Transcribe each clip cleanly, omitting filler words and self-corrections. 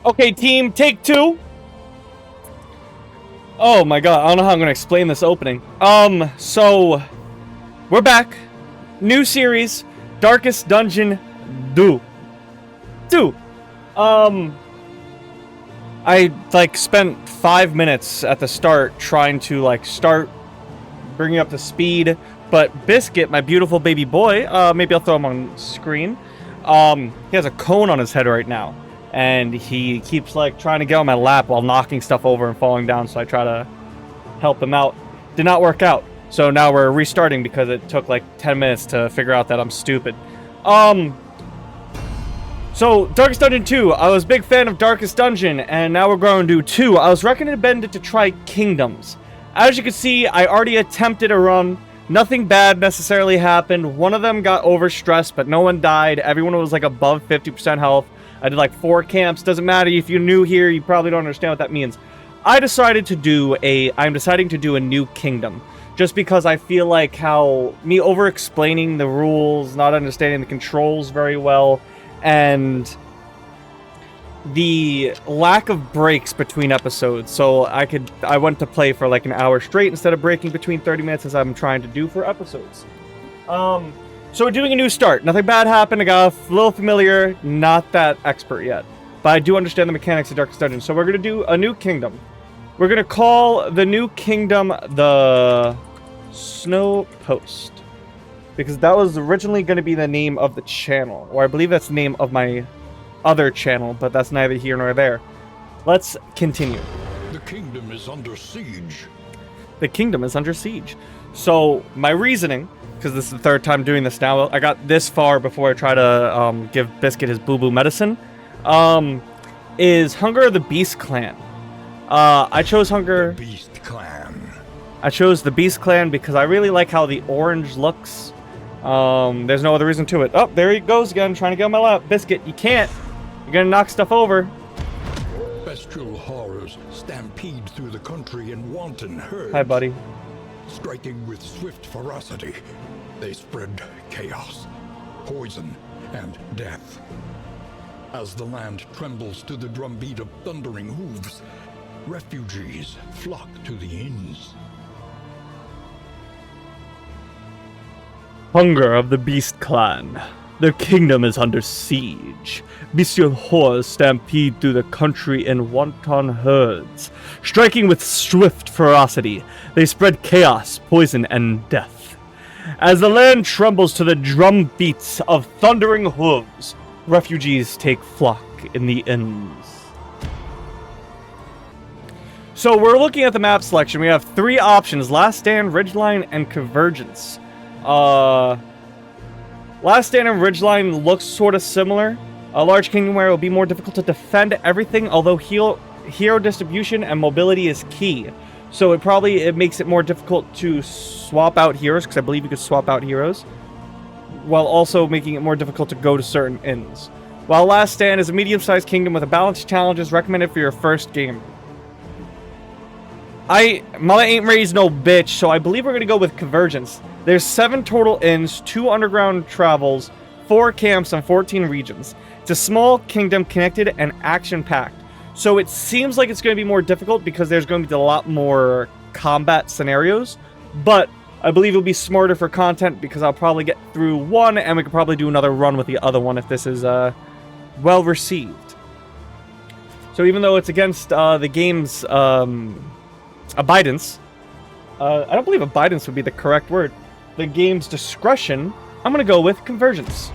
Okay, team, take two. Oh my god, I don't know how I'm gonna explain this opening. So we're back. New series, Darkest Dungeon 2. I spent 5 minutes at the start trying to start bringing up to speed, but Biscuit, my beautiful baby boy, maybe I'll throw him on screen. He has a cone on his head right now, and he keeps trying to get on my lap while knocking stuff over and falling down, so I try to help him out. Did not work out. So now we're restarting because it took 10 minutes to figure out that I'm stupid. So, Darkest Dungeon 2. I was a big fan of Darkest Dungeon, and now we're going to do 2. I was recommended to try Kingdoms. As you can see, I already attempted a run. Nothing bad necessarily happened. One of them got overstressed, but no one died. Everyone was above 50% health. I did 4 camps. Doesn't matter. If you're new here, you probably don't understand what that means. I'm deciding to do a new kingdom. Just because I feel like how me over-explaining the rules, not understanding the controls very well, and the lack of breaks between episodes. So I went to play for an hour straight instead of breaking between 30 minutes as I'm trying to do for episodes. So we're doing a new start. Nothing bad happened. I got a little familiar, not that expert yet. But I do understand the mechanics of Darkest Dungeon. So we're going to do a new kingdom. We're going to call the new kingdom the Snow Post. Because that was originally going to be the name of the channel. Or I believe that's the name of my other channel, but that's neither here nor there. Let's continue. The kingdom is under siege. The kingdom is under siege. So, my reasoning, because this is the third time doing this now, I got this far before I try to give Biscuit his boo-boo medicine, is Hunger of the Beast Clan. I chose Hunger... The Beast Clan. I chose the Beast Clan because I really like how the orange looks. There's no other reason to it. Oh, there he goes again, trying to get on my lap. Biscuit, you can't. You're gonna knock stuff over. Bestial horrors stampede through the country in wanton herds. Hi, buddy. Striking with swift ferocity, they spread chaos, poison, and death. As the land trembles to the drumbeat of thundering hooves, refugees flock to the inns. Hunger of the Beast Clan. Their kingdom is under siege. Bestial horrors stampede through the country in wanton herds. Striking with swift ferocity, they spread chaos, poison, and death. As the land trembles to the drum beats of thundering hooves, refugees take flock in the inns. So we're looking at the map selection. We have 3 options: Last Stand, Ridgeline, and Convergence. Last Stand and Ridgeline looks sort of similar. A large kingdom where it will be more difficult to defend everything, although hero distribution and mobility is key. So it makes it more difficult to swap out heroes, because I believe you could swap out heroes, while also making it more difficult to go to certain inns. While Last Stand is a medium-sized kingdom with a balanced challenges recommended for your first game. Mama ain't raised no bitch, so I believe we're going to go with Convergence. There's 7 total inns, 2 underground travels, 4 camps, and 14 regions. It's a small kingdom connected and action-packed. So it seems like it's going to be more difficult because there's going to be a lot more combat scenarios. But I believe it'll be smarter for content because I'll probably get through one and we could probably do another run with the other one if this is well received. So even though it's against the game's abidance, I don't believe abidance would be the correct word. The game's discretion, I'm going to go with Convergence.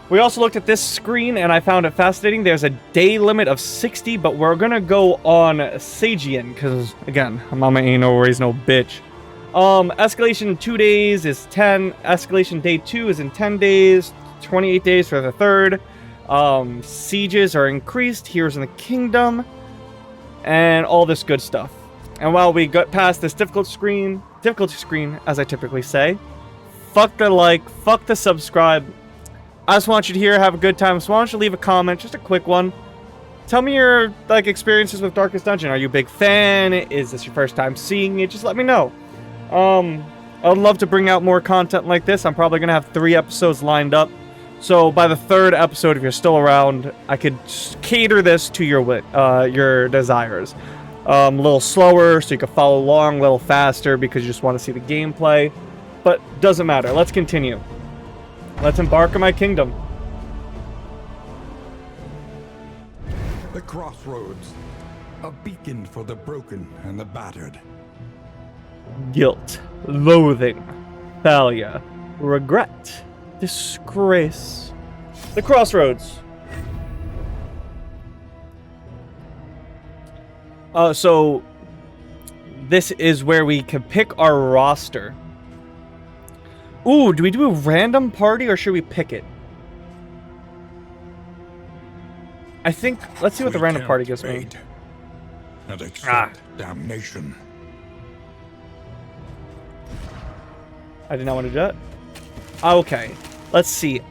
We also looked at this screen and I found it fascinating. There's a day limit of 60, but we're going to go on Sagian because, again, mama ain't no raised no bitch. Escalation in 2 days is 10. Escalation day 2 is in 10 days. 28 days for the third. Sieges are increased. Heroes in the kingdom. And all this good stuff. And while we got past this difficulty screen, as I typically say, fuck the like, fuck the subscribe. I just want you to have a good time. So why don't you leave a comment, just a quick one. Tell me your experiences with Darkest Dungeon. Are you a big fan? Is this your first time seeing it? Just let me know. I would love to bring out more content like this. I'm probably gonna have 3 episodes lined up So by the 3rd episode, if you're still around, I could cater this to your desires. A little slower, so you can follow along. A little faster, because you just want to see the gameplay. But doesn't matter. Let's continue. Let's embark on my kingdom. The crossroads, a beacon for the broken and the battered. Guilt, loathing, failure, regret, disgrace. The crossroads. So this is where we can pick our roster. Ooh, do we do a random party or should we pick it? I think, let's see what the random party gives me. And accept damnation. I did not want to do that. Okay, let's see.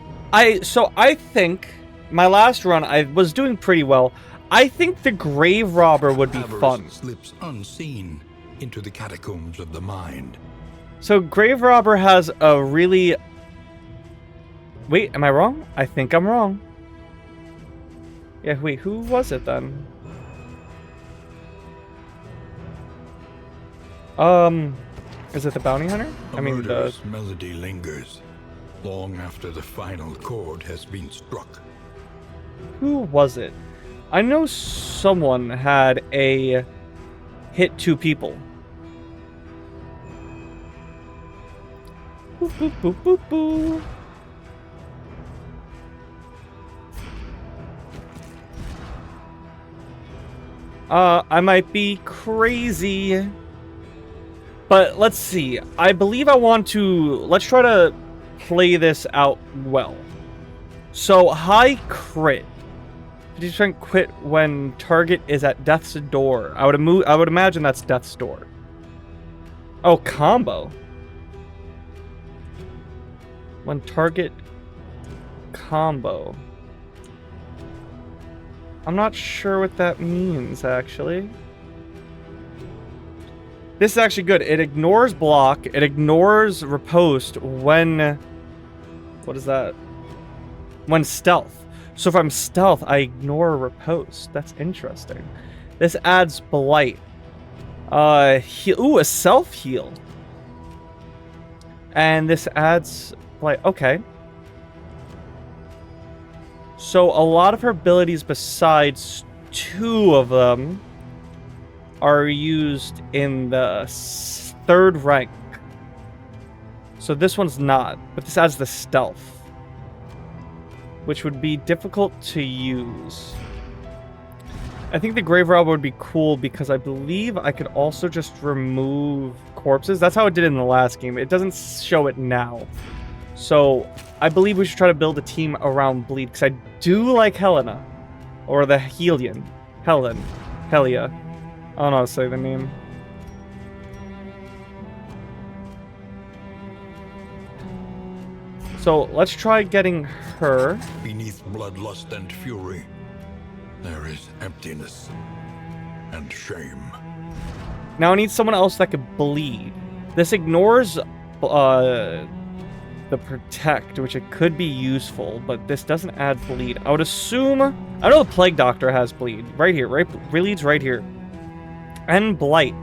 So I think my last run I was doing pretty well. I think the grave robber would be fun. Slips unseen into the catacombs of the mind. So grave robber has a really... Wait, am I wrong? I think I'm wrong. Yeah, wait, who was it then? Is it the bounty hunter? A murderous melody lingers long after the final chord has been struck. Who was it? I know someone had a hit 2 people. Boop, boop, boop, boop, boop. I might be crazy. But let's see. I believe I want to... Let's try to play this out well. So, high crit. 50% crit when target is at death's door. I would imagine that's death's door. Oh, combo. When target combo. I'm not sure what that means, actually. This is actually good. It ignores block. It ignores riposte when... What is that? When stealth. So if I'm stealth, I ignore riposte. That's interesting. This adds blight. Ooh, a self-heal. And this adds blight. Okay. So a lot of her abilities besides 2 of them are used in the 3rd rank. So this one's not, but this adds the stealth, which would be difficult to use. I think the grave robber would be cool because I believe I could also just remove corpses. That's how it did in the last game. It doesn't show it now. So I believe we should try to build a team around Bleed, because I do like Helena. Or the Helian. Helia. I don't know how to say the name. So let's try getting her. Beneath bloodlust and fury, there is emptiness and shame. Now I need someone else that could bleed. This ignores the protect, which it could be useful, but this doesn't add bleed. I would assume... I know the plague doctor has bleed. Right here, right? Bleed's right here. And blight.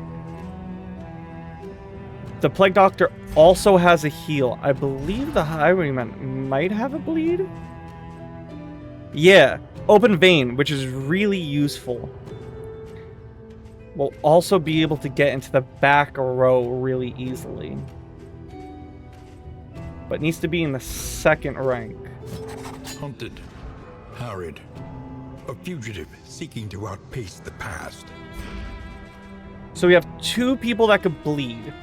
The plague doctor also has a heal. I believe the highwayman might have a bleed. Yeah, open vein, which is really useful. We'll also be able to get into the back row really easily. But needs to be in the 2nd rank. Hunted, harried, a fugitive seeking to outpace the past. So we have 2 people that could bleed.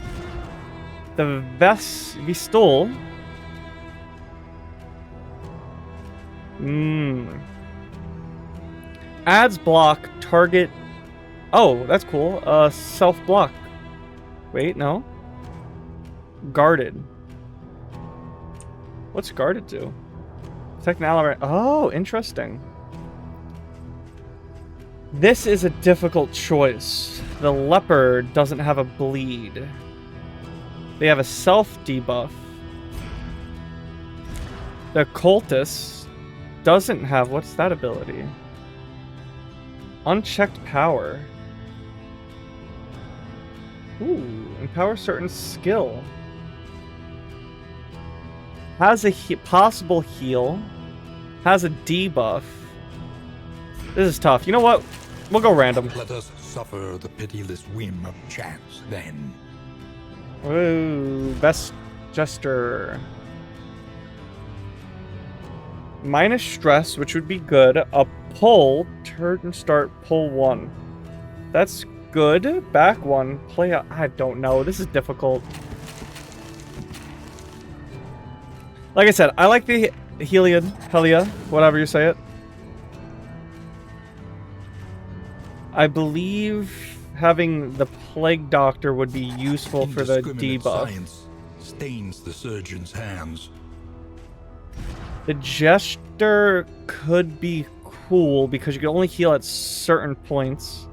The Vistol. Adds block, target... Oh, that's cool. Self-block. Wait, no. Guarded. What's guarded do? Technology. Oh, interesting. This is a difficult choice. The leopard doesn't have a bleed. They have a self debuff. The cultist doesn't have... What's that ability? Unchecked power. Ooh, empower certain skill. Has a possible heal. Has a debuff. This is tough. You know what? We'll go random. Let us suffer the pitiless whim of chance, then. Ooh, best jester. Minus stress, which would be good. A pull. Turn start pull 1. That's good. Back 1. Play a... I don't know. This is difficult. Like I said, I like the Helia, whatever you say it. I believe having the Plague Doctor would be useful for the debuff. Science stains the surgeon's hands. The Jester could be cool because you can only heal at certain points.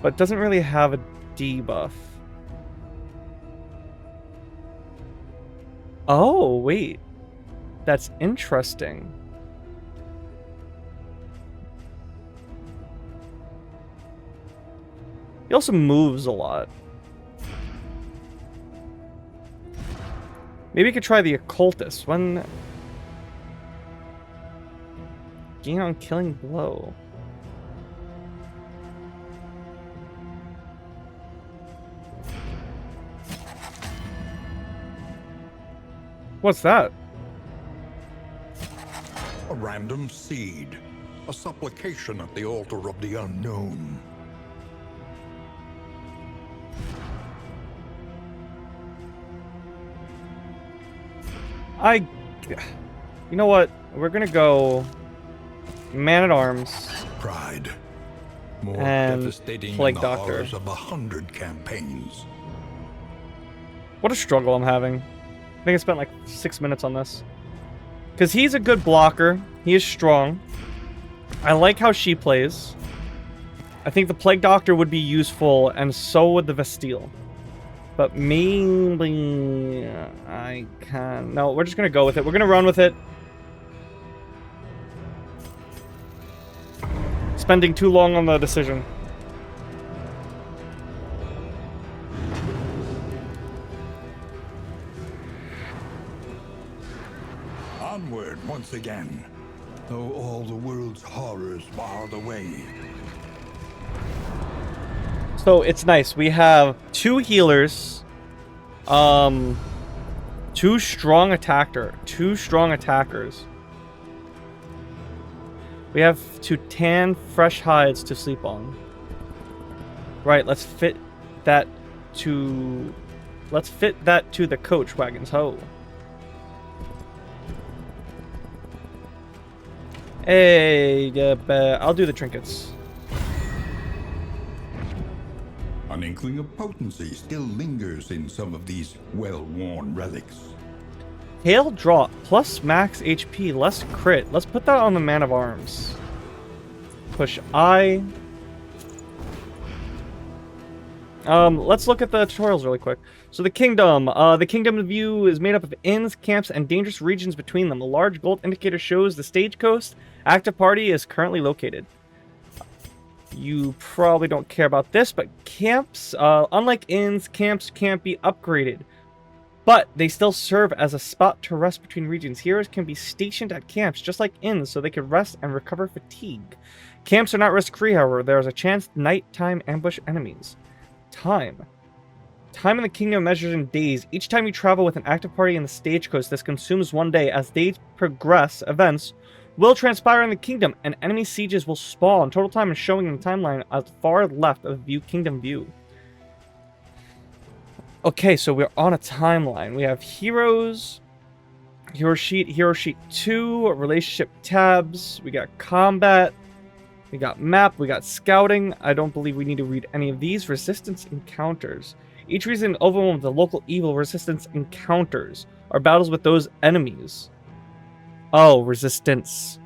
But doesn't really have a debuff. Oh, wait. That's interesting. He also moves a lot. Maybe you could try the occultist. When... Gain on killing blow. What's that? A random seed. A supplication at the altar of the unknown. You know what? We're gonna go... Man-at-Arms. Pride. More and devastating Plague than the Doctor. horrors of 100 campaigns. What a struggle I'm having. I think I spent like 6 minutes on this. Because he's a good blocker. He is strong. I like how she plays. I think the Plague Doctor would be useful, and so would the Vestille. But maybe... I can... No, we're just going to go with it. We're going to run with it. Spending too long on the decision. Onward once again, though all the world's horrors bar the way. So it's nice. We have 2 healers, 2 strong attackers. We have 2 tan fresh hides to sleep on. Right, let's fit that to the coach wagons. Ho. Hey, I'll do the trinkets. An inkling of potency still lingers in some of these well-worn relics. Hail drop plus max HP, less crit. Let's put that on the Man of Arms. Push I. Let's look at the tutorials really quick. So the kingdom view is made up of inns, camps, and dangerous regions between them. A large gold indicator shows the stage coast. Active party is currently located. You probably don't care about this, but camps, unlike inns, camps can't be upgraded. But they still serve as a spot to rest between regions. Heroes can be stationed at camps, just like inns, so they can rest and recover fatigue. Camps are not risk-free, however. There is a chance nighttime ambush enemies. Time in the kingdom measures in days. Each time you travel with an active party in the stagecoach, this consumes 1 day. As days progress, events will transpire in the kingdom, and enemy sieges will spawn. Total time is showing in the timeline at the far left of the kingdom view. Okay, so we're on a timeline. We have heroes, hero sheet 2, relationship tabs, we got combat, we got map, we got scouting. I don't believe we need to read any of these. Resistance encounters. Each reason overwhelmed the local evil resistance encounters are battles with those enemies. Oh, resistance.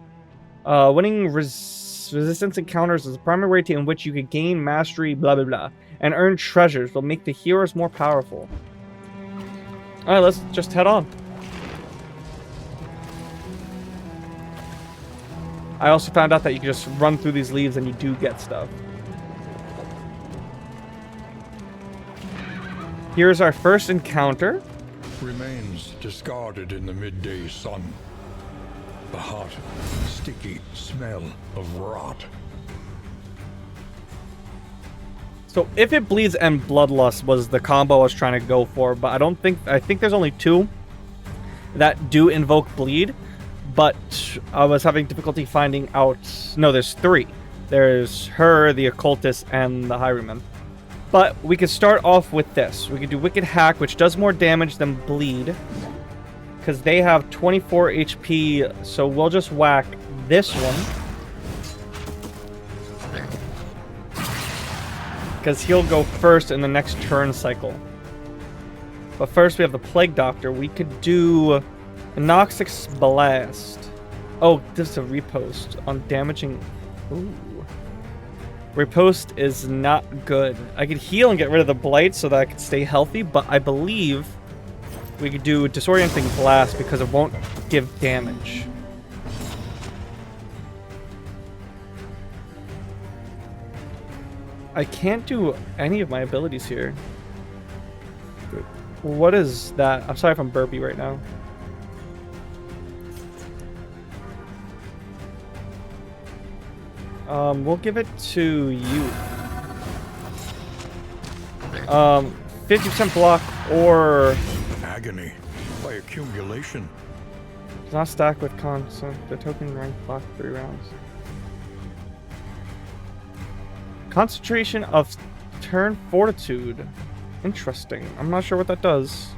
Winning resistance encounters is the primary way in which you can gain mastery, blah blah blah, and earn treasures will make the heroes more powerful. Alright, let's just head on. I also found out that you can just run through these leaves and you do get stuff. Here's our first encounter. Remains discarded in the midday sun. The hot, sticky smell of rot. So if it bleeds and bloodlust was the combo I was trying to go for, but I think there's only 2 that do invoke bleed, but I was having difficulty finding out. No, there's 3. There's her, the occultist, and the highwayman. But we could start off with this. We could do Wicked Hack, which does more damage than bleed, because they have 24 HP, so we'll just whack this one. Because he'll go first in the next turn cycle. But first we have the Plague Doctor. We could do a Noxix Blast. Oh, this is a repost on damaging. Ooh. Repost is not good. I could heal and get rid of the blight so that I could stay healthy, but I believe we could do Disorienting Blast because it won't give damage. I can't do any of my abilities here. What is that? I'm sorry if I'm burpy right now. We'll give it to you. 50% block or... Agony by accumulation. It's not stacked with constant. The token rank block 3 rounds. Concentration of turn fortitude. Interesting. I'm not sure what that does.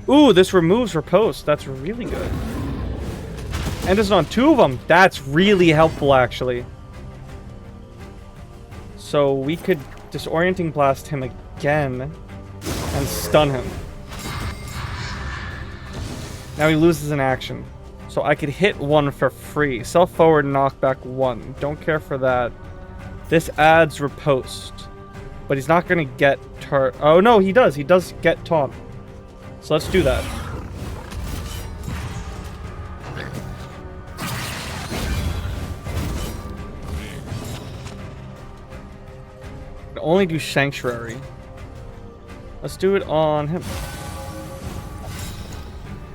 Ooh, this removes riposte. That's really good. And it's on 2 of them. That's really helpful, actually. So we could Disorienting Blast him again and stun him. Now he loses an action. So I could hit 1 for free. Self-forward knockback 1. Don't care for that. This adds riposte. But he's not going to get oh, no, he does. He does get taunt. So let's do that. I can only do Sanctuary. Let's do it on him.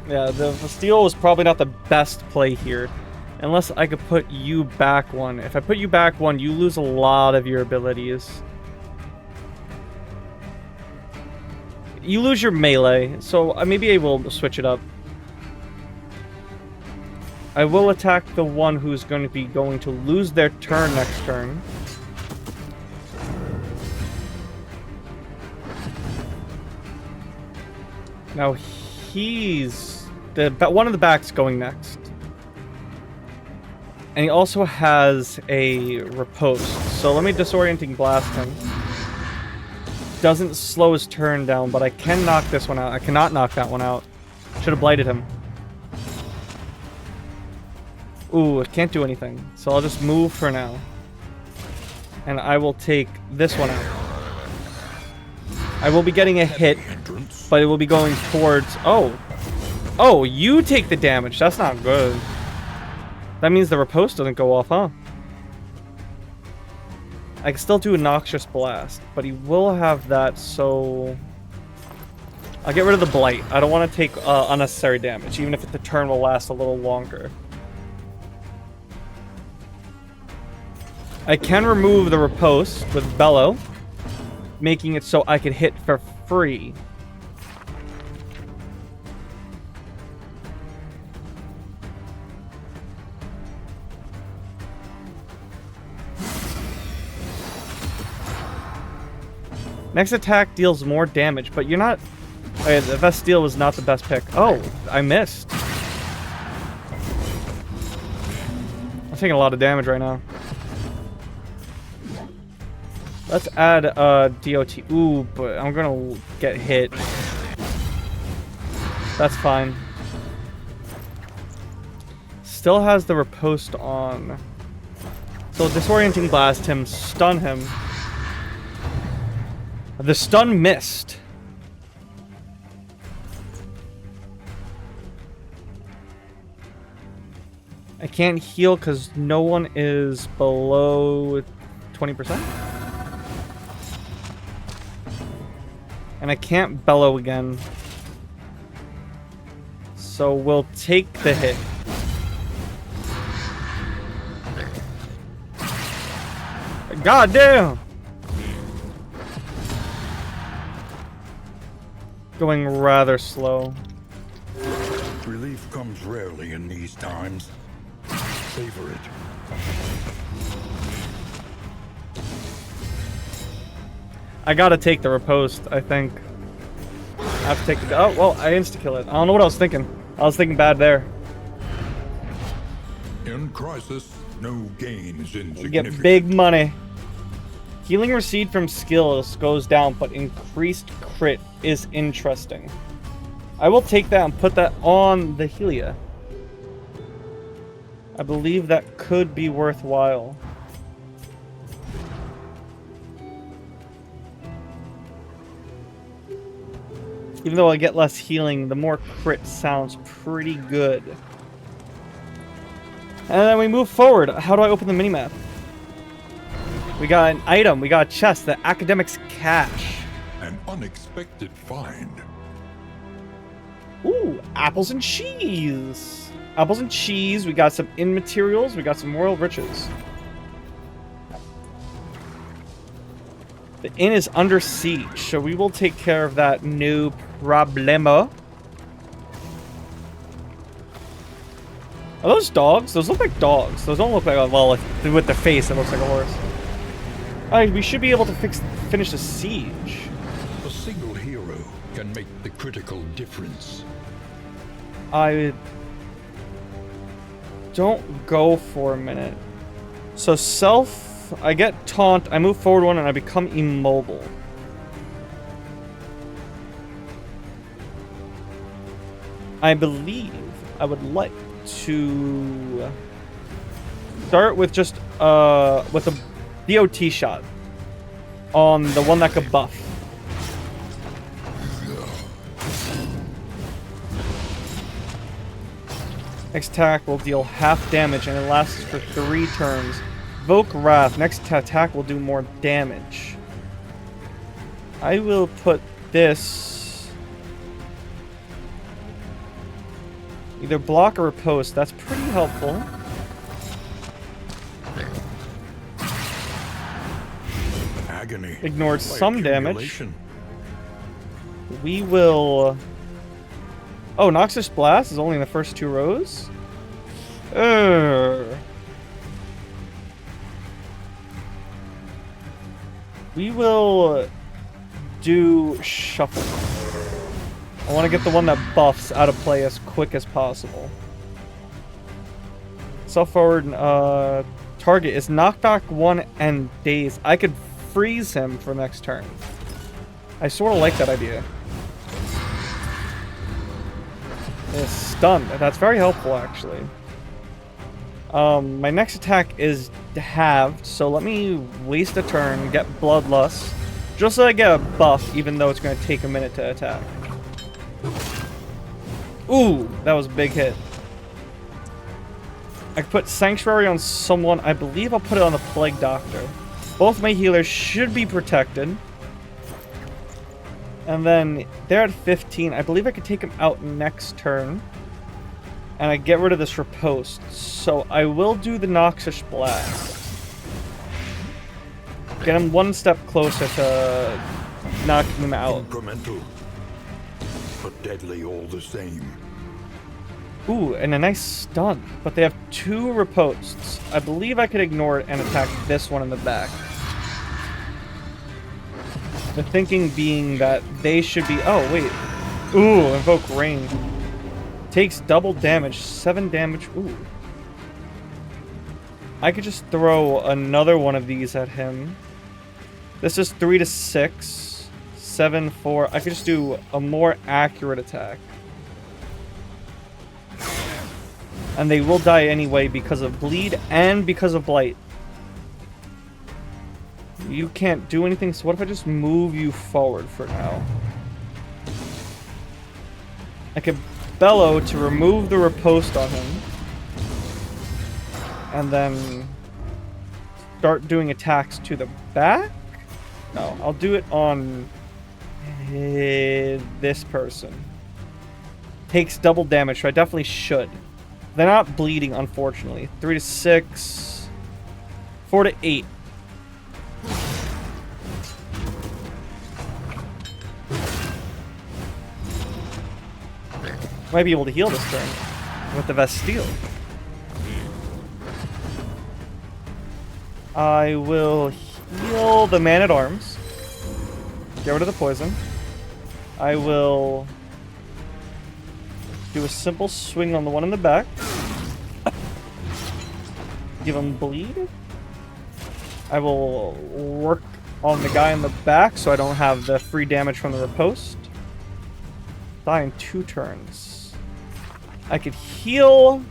Yeah, the steal was probably not the best play here. Unless I could put you back 1. If I put you back 1, you lose a lot of your abilities. You lose your melee, so maybe I will switch it up. I will attack the one who's going to lose their turn next turn. Now he's... one of the backs going next. And he also has a riposte. So let me Disorienting Blast him. Doesn't slow his turn down, but I can knock this one out. I cannot knock that one out. Should have blighted him. Ooh, it can't do anything. So I'll just move for now. And I will take this one out. I will be getting a hit, but it will be going towards... Oh! Oh, you take the damage. That's not good. That means the riposte doesn't go off, huh? I can still do a Noxious Blast, but he will have that, so... I'll get rid of the Blight. I don't want to take unnecessary damage, even if the turn will last a little longer. I can remove the riposte with Bellow, making it so I can hit for free. Next attack deals more damage, but you're not... Okay, the Vesteel was not the best pick. Oh, I missed. I'm taking a lot of damage right now. Let's add DOT. Ooh, but I'm gonna get hit. That's fine. Still has the riposte on. So Disorienting Blast him, stun him. The stun missed. I can't heal because no one is below 20%. And I can't bellow again. So we'll take the hit. God damn! Going rather slow. Relief comes rarely in these times. Savor it. I gotta take the riposte, I think. I have to take the... Oh, well, I insta-kill it. I don't know what I was thinking. I was thinking bad there. In crisis, no gain is insignificant. We get big money. Healing received from skills goes down, but increased crit is interesting. I will take that and put that on the Helia. I believe that could be worthwhile. Even though I get less healing, the more crit sounds pretty good. And then we move forward. How do I open the minimap? We got an item. We got a chest. The academic's cache. An unexpected find. Ooh, apples and cheese. Apples and cheese. We got some inn materials. We got some royal riches. The inn is under siege, so we will take care of that no problemo. Are those dogs? Those look like dogs. Those don't look like, well, with the face, it looks like a horse. Alright, we should be able to finish the siege. A single hero can make the critical difference. I don't go for a minute. So self, I get taunt, I move forward one, and I become immobile. I believe I would like to start with just with a DOT shot on the one that could buff. Next attack will deal half damage and it lasts for 3 turns. Evoke Wrath. Next attack will do more damage. I will put this either block or riposte. That's pretty helpful. Agony. Ignored some damage. We will... Oh, Noxious Blast is only in the first 2 rows? We will do Shuffle. I want to get the one that buffs out of play as quick as possible. Self-forward target is knockback 1 and daze. I could freeze him for next turn. I sort of like that idea. Is stunned. That's very helpful, actually. My next attack is halved, so let me waste a turn, get Bloodlust, just so I get a buff, even though it's going to take a minute to attack. Ooh, that was a big hit. I could put Sanctuary on someone. I believe I'll put it on the Plague Doctor. Both my healers should be protected. And then they're at 15. I believe I could take him out next turn. And I get rid of this riposte. So I will do the Noxious Blast. Get him one step closer to knocking him out. Incremental, but deadly all the same. Ooh, and a nice stun. But they have 2 ripostes. I believe I could ignore it and attack this one in the back. The thinking being that they should be... Oh, wait. Ooh, Invoke Rain. Takes double damage. 7 damage. Ooh. I could just throw another one of these at him. This is 3 to 6. 7, 4. I could just do a more accurate attack. And they will die anyway because of bleed and because of blight. You can't do anything, so what if I just move you forward for now? I could bellow to remove the riposte on him. and then start doing attacks to the back? No, I'll do it on this person. Takes double damage, so I definitely should. They're not bleeding, unfortunately. 3 to 6. 4 to 8. Might be able to heal this turn with the Vesteel. I will heal the Man-at-Arms. Get rid of the poison. I will do a simple swing on the one in the back. Give him bleed. I will work on the guy in the back so I don't have the free damage from the riposte. Die in 2 turns. I could heal.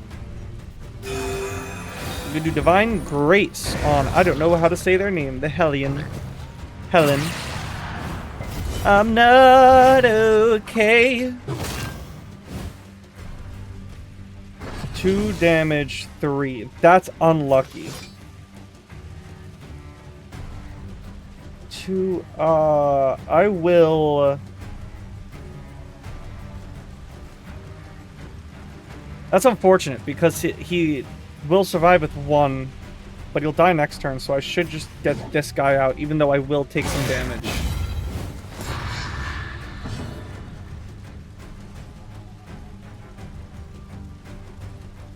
I'm gonna do Divine Grace on, I don't know how to say their name, the Helen. I'm not okay. 2 damage, 3. That's unlucky. 2, I will... That's unfortunate, because he will survive with 1, but he'll die next turn, so I should just get this guy out, even though I will take some damage.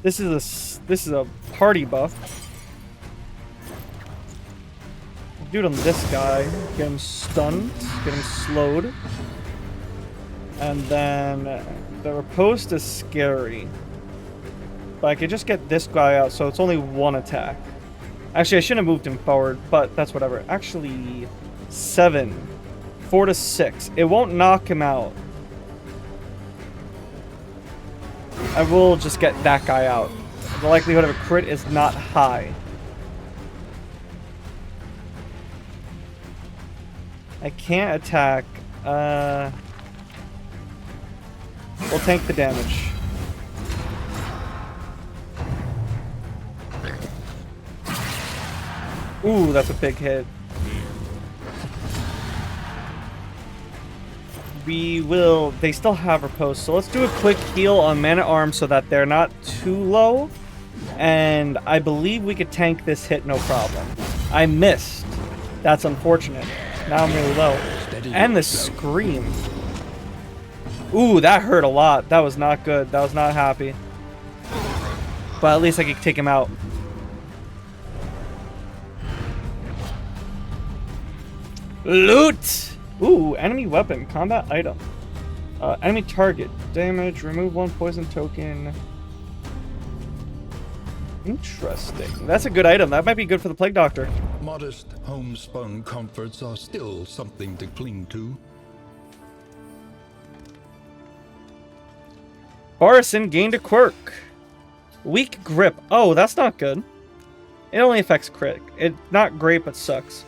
This is a party buff. Do it on this guy. Get him stunned. Get him slowed. And then the riposte is scary. But I could just get this guy out, so it's only 1 attack. Actually, I shouldn't have moved him forward, but that's whatever. Actually, 7. 4 to 6. It won't knock him out. I will just get that guy out. The likelihood of a crit is not high. I can't attack. We'll tank the damage. Ooh, that's a big hit. They still have riposte, so let's do a quick heal on Man-at-Arms so that they're not too low. And I believe we could tank this hit no problem. I missed. That's unfortunate. Now I'm really low. And the scream. Ooh, that hurt a lot. That was not good. That was not happy. But at least I could take him out. Loot! Ooh, enemy weapon, combat item. Enemy target, damage, remove 1 poison token. Interesting. That's a good item. That might be good for the Plague Doctor. Modest homespun comforts are still something to cling to. Barison gained a quirk. Weak grip. Oh, that's not good. It only affects crit. It's not great, but sucks.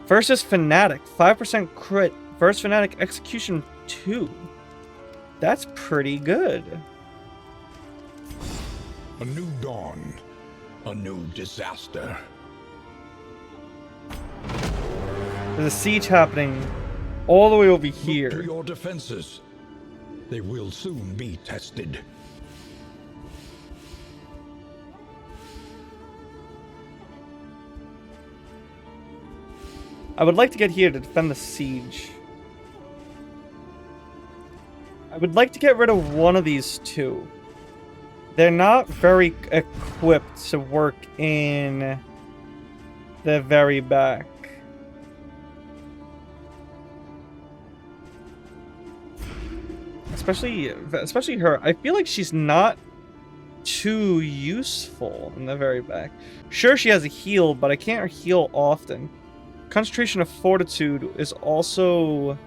Versus Fanatic, 5% crit. Versus Fanatic Execution 2. That's pretty good. A new dawn. A new disaster. There's a siege happening all the way over here. Look to your defenses. They will soon be tested. I would like to get here to defend the siege. I would like to get rid of one of these 2. They're not very equipped to work in the very back. Especially her. I feel like she's not too useful in the very back. Sure, she has a heal, but I can't heal often. Concentration of Fortitude is also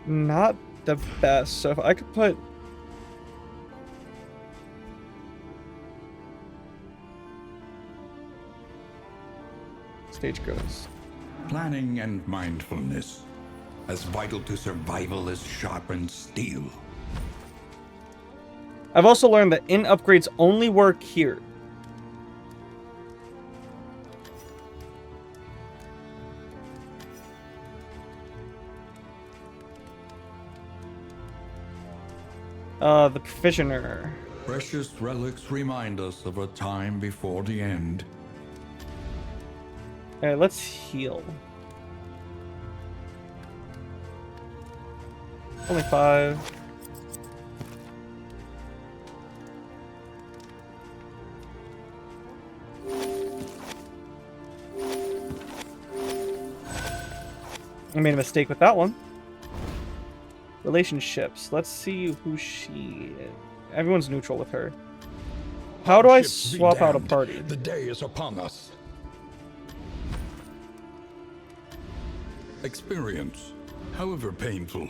not the best. So if I could put... Stage goes. Planning and mindfulness, as vital to survival as sharpened steel. I've also learned that int upgrades only work here. The Provisioner. Precious relics remind us of a time before the end. Okay, let's heal. Only 5. I made a mistake with that one. Relationships. Let's see who she is. Everyone's neutral with her. How do I Hardships be swap out a damned. party? The day is upon us. Experience, however painful,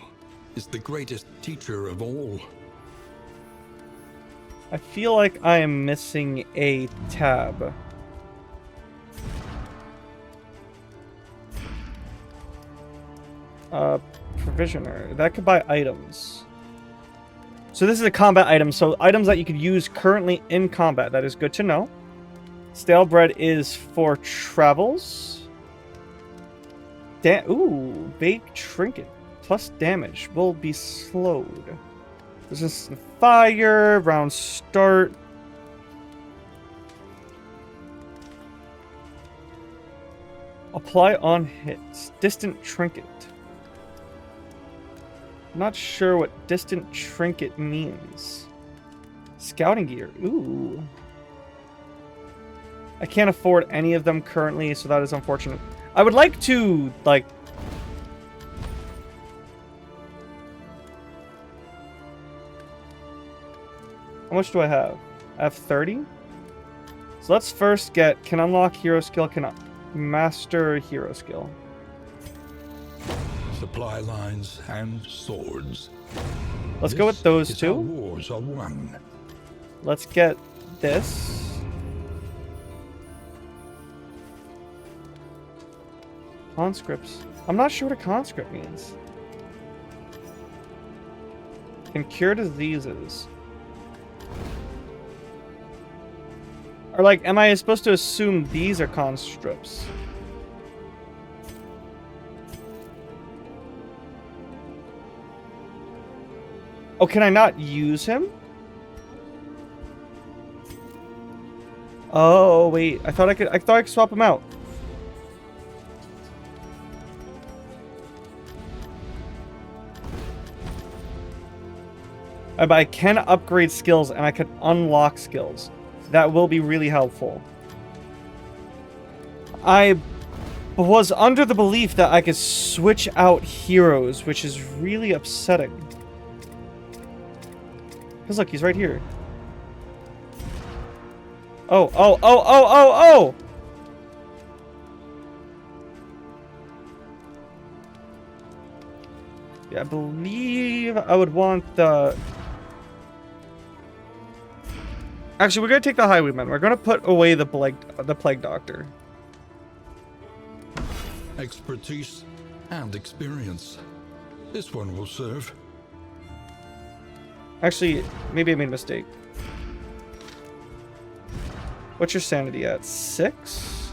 is the greatest teacher of all. I feel like I am missing a tab. Provisioner. That could buy items. So this is a combat item. So items that you could use currently in combat. That is good to know. Stale bread is for travels. Ooh, baked trinket. Plus damage will be slowed. Resistance to fire. Round start. Apply on hits. Distant trinket. Not sure what distant trinket means. Scouting gear. Ooh. I can't afford any of them currently, so that is unfortunate. I would like to, like... How much do I have? I have 30? So let's first get... Can unlock hero skill, can master hero skill. Supply lines and swords. Let's go with those two. Wars are won. Let's get this. Conscripts. I'm not sure what a conscript means. Can cure diseases. Or like, am I supposed to assume these are conscripts? Oh, can I not use him? Oh, wait. I thought I could swap him out. But I can upgrade skills and I can unlock skills. That will be really helpful. I was under the belief that I could switch out heroes, which is really upsetting. Because look, he's right here. Oh, oh, oh, oh, oh, oh! Yeah, I believe I would want the... Actually, we're going to take the Highwayman. We're going to put away the Plague Doctor. Expertise and experience. This one will serve. Actually, maybe I made a mistake. What's your sanity at? 6?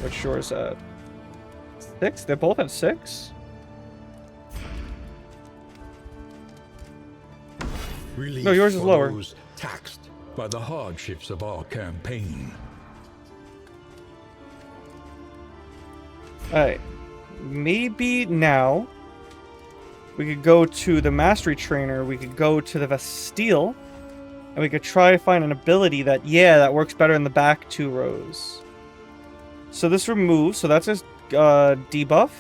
What's yours at? 6? They're both at 6? Relief No, yours is for lower. those taxed by the hardships of our campaign. Alright. Maybe now we could go to the Mastery Trainer, we could go to the Vestile, and we could try to find an ability that, yeah, that works better in the back 2 rows. So this removes, so that's a debuff,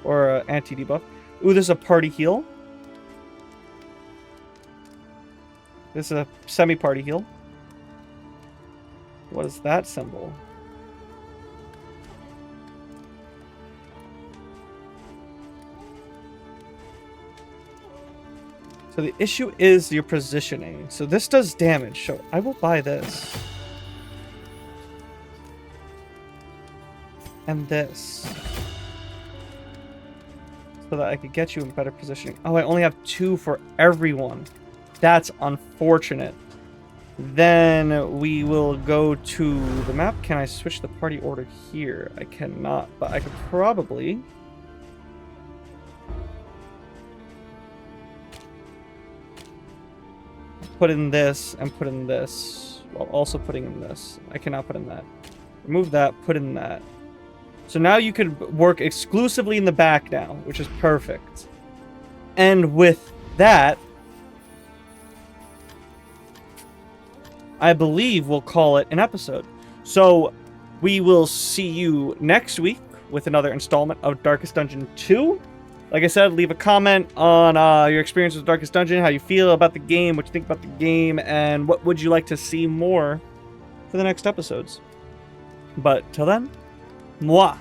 or anti-debuff. Ooh, there's a party heal. This is a semi-party heal. What is that symbol? So the issue is your positioning. So this does damage, so I will buy this. And this. So that I could get you in better positioning. Oh, I only have 2 for everyone. That's unfortunate. Then we will go to the map. Can I switch the party order here? I cannot, but I could probably... put in this and put in this while also putting in this. I cannot put in that. Remove that, put in that. So now you could work exclusively in the back now, which is perfect. And with that, I believe we'll call it an episode. So we will see you next week with another installment of Darkest Dungeon 2. Like I said, leave a comment on your experience with Darkest Dungeon, how you feel about the game, what you think about the game, and what would you like to see more for the next episodes. But till then, moi.